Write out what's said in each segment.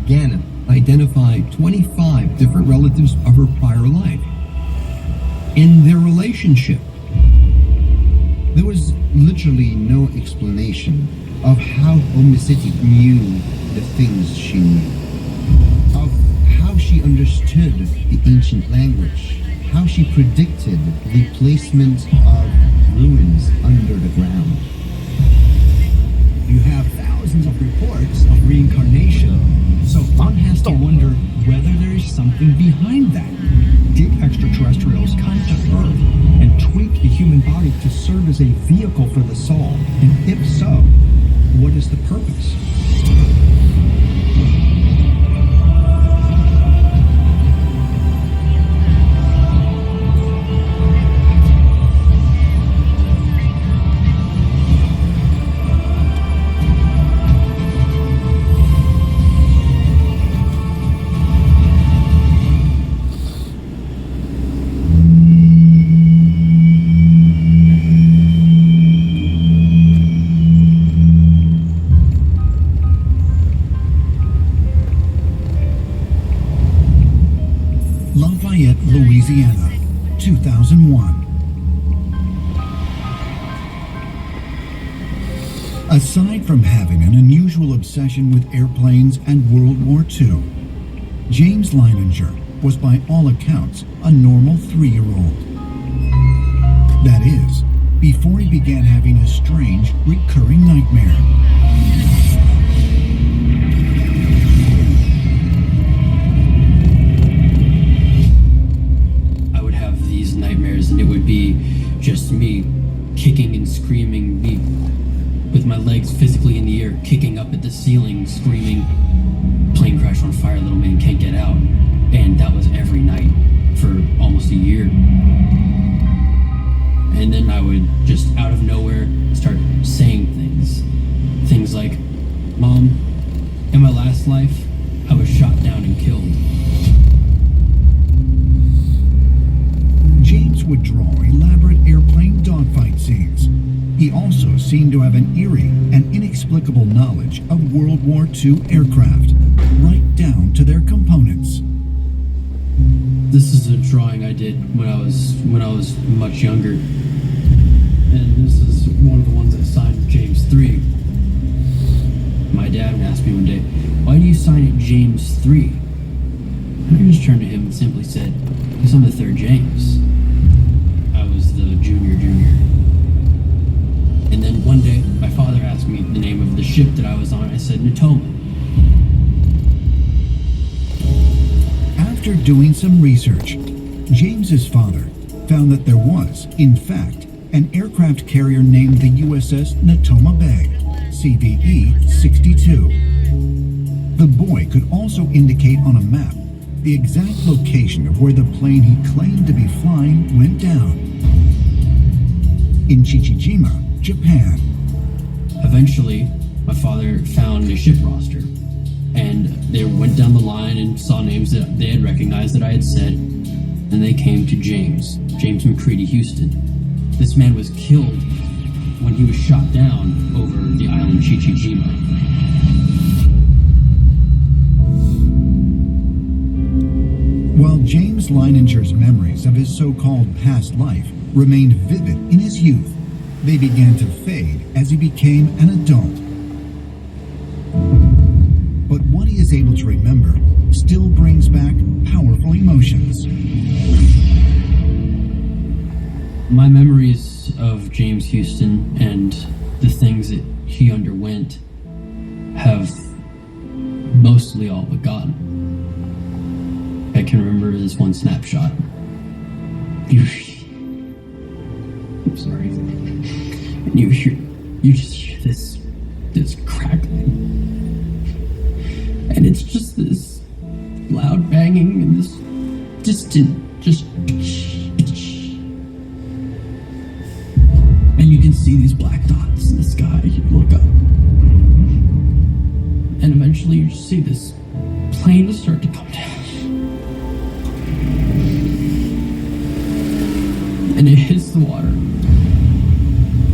again identified 25 different relatives of her prior life. In their relationship, there was literally no explanation of how am3 knew the things she knew, of how she understood the ancient language, how she predicted the placement of ruins under the ground. You have thousands of reports of reincarnation, so one has to wonder whether there is something behind that. Did extraterrestrials come to Earth and tweak the human body to serve as a vehicle for the soul? And if so, what is the purpose? Louisiana, 2001. Aside from having an unusual obsession with airplanes and World War II, James Leininger was by all accounts a normal 3-year-old. That is, before he began having a strange, recurring nightmare. And it would be just me kicking and screaming, me with my legs physically in the air, kicking up at the ceiling, screaming, plane crash on fire, little man can't get out. And that was every night for almost a year. And then I would just out of nowhere start saying things like, Mom, in my last life, I was shot down and killed. James would draw elaborate airplane dogfight scenes. He also seemed to have an eerie and inexplicable knowledge of World War II aircraft, right down to their components. This is a drawing I did when I was much younger, and this is one of the ones I signed James 3. My dad asked me one day, "Why do you sign it James 3?" And I just turned to him and simply said, "Because I'm the third James." I was the junior. And then one day, my father asked me the name of the ship that I was on. I said, Natoma. After doing some research, James's father found that there was, in fact, an aircraft carrier named the USS Natoma Bay, CVE 62. The boy could also indicate on a map the exact location of where the plane he claimed to be flying went down. In Chichijima, Japan. Eventually, my father found a ship roster, and they went down the line and saw names that they had recognized that I had said, and they came to James McCready Houston. This man was killed when he was shot down over the island Chichijima. While James Leininger's memories of his so-called past life remained vivid in his youth, they began to fade as he became an adult. But what he is able to remember still brings back powerful emotions. My memories of James Houston and the things that he underwent have mostly all but gone. I can remember this one snapshot. I'm sorry. And you just hear this crackling. And it's just this loud banging and this distant, and you can see these black dots in the sky. You look up. And eventually you just see this plane start to come down. And it hits the water.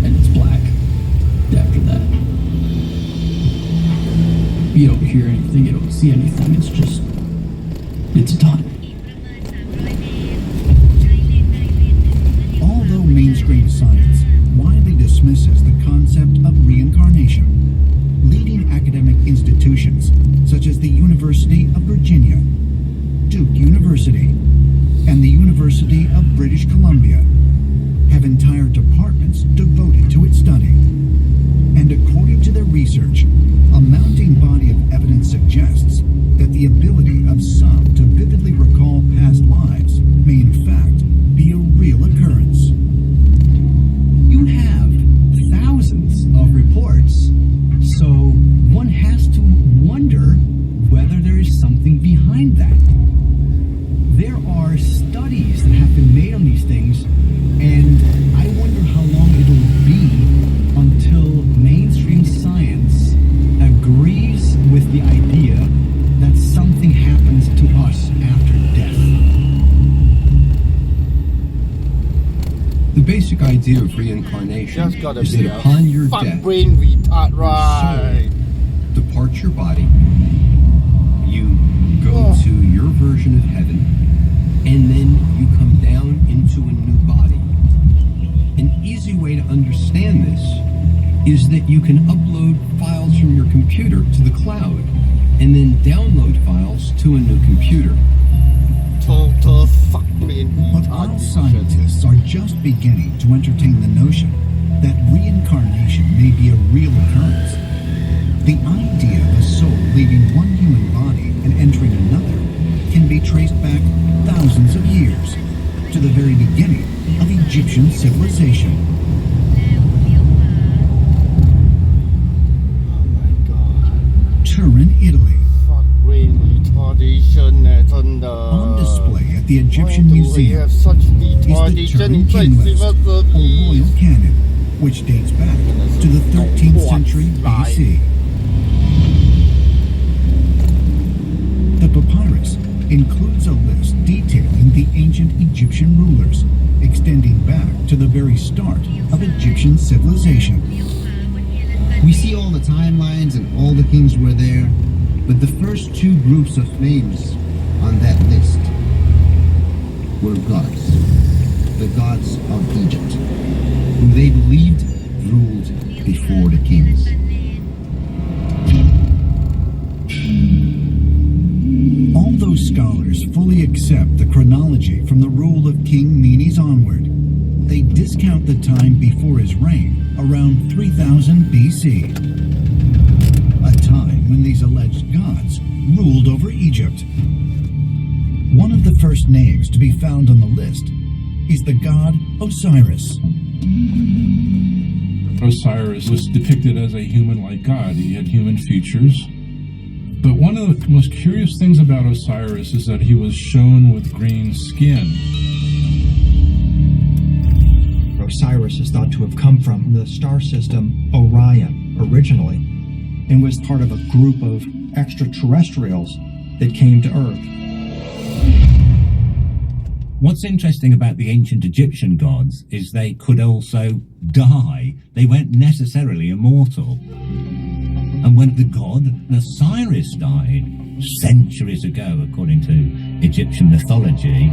And it's black after that. You don't hear anything. anything, you don't see anything. It's done. Although mainstream science widely dismisses the concept of reincarnation, leading academic institutions such as the University of Virginia, Duke University, and the University of British Columbia have entire departments devoted to its study. And according to their research, a mounting body of evidence suggests that the ability of some to vividly recall past lives may in fact be a real occurrence. You have thousands of reports, so one has to wonder whether there is something behind that. There are studies that have been made on these things, and I wonder how long it'll be until mainstream science agrees with the idea that something happens to us after death. The basic idea of reincarnation Just gotta is be that a upon your fuck death, brain retard, right? soul departs your body, you go Oh. to your version of heaven, and then you come down into a new body. An easy way to understand this is that you can upload files from your computer to the cloud, and then download files to a new computer. Total fuck brain But retard. while scientists are just beginning to entertain the notion that reincarnation may be a real occurrence, the idea of a soul leaving one human body and entering another can be traced back thousands of years to the very beginning of Egyptian civilization. Oh my god. Turin, Italy. Fuck brain retardation, thunder. On display at the Egyptian Why do we Museum have such is the retardation Turin inside King List, civil or Royal service? Canon, which dates back to the 13th century BC. The papyrus includes a list detailing the ancient Egyptian rulers, extending back to the very start of Egyptian civilization. We see all the timelines and all the kings were there, but the first two groups of names on that list were gods. The gods of Egypt, who they believed ruled before the kings. Although scholars fully accept the chronology from the rule of King Menes onward, they discount the time before his reign around 3000 BC, a time when these alleged gods ruled over Egypt. One of the first names to be found on the list is the god Osiris. Osiris was depicted as a human-like god. He had human features. But one of the most curious things about Osiris is that he was shown with green skin. Osiris is thought to have come from the star system Orion originally, and was part of a group of extraterrestrials that came to Earth. What's interesting about the ancient Egyptian gods is they could also die. They weren't necessarily immortal. And when the god Osiris died centuries ago, according to Egyptian mythology,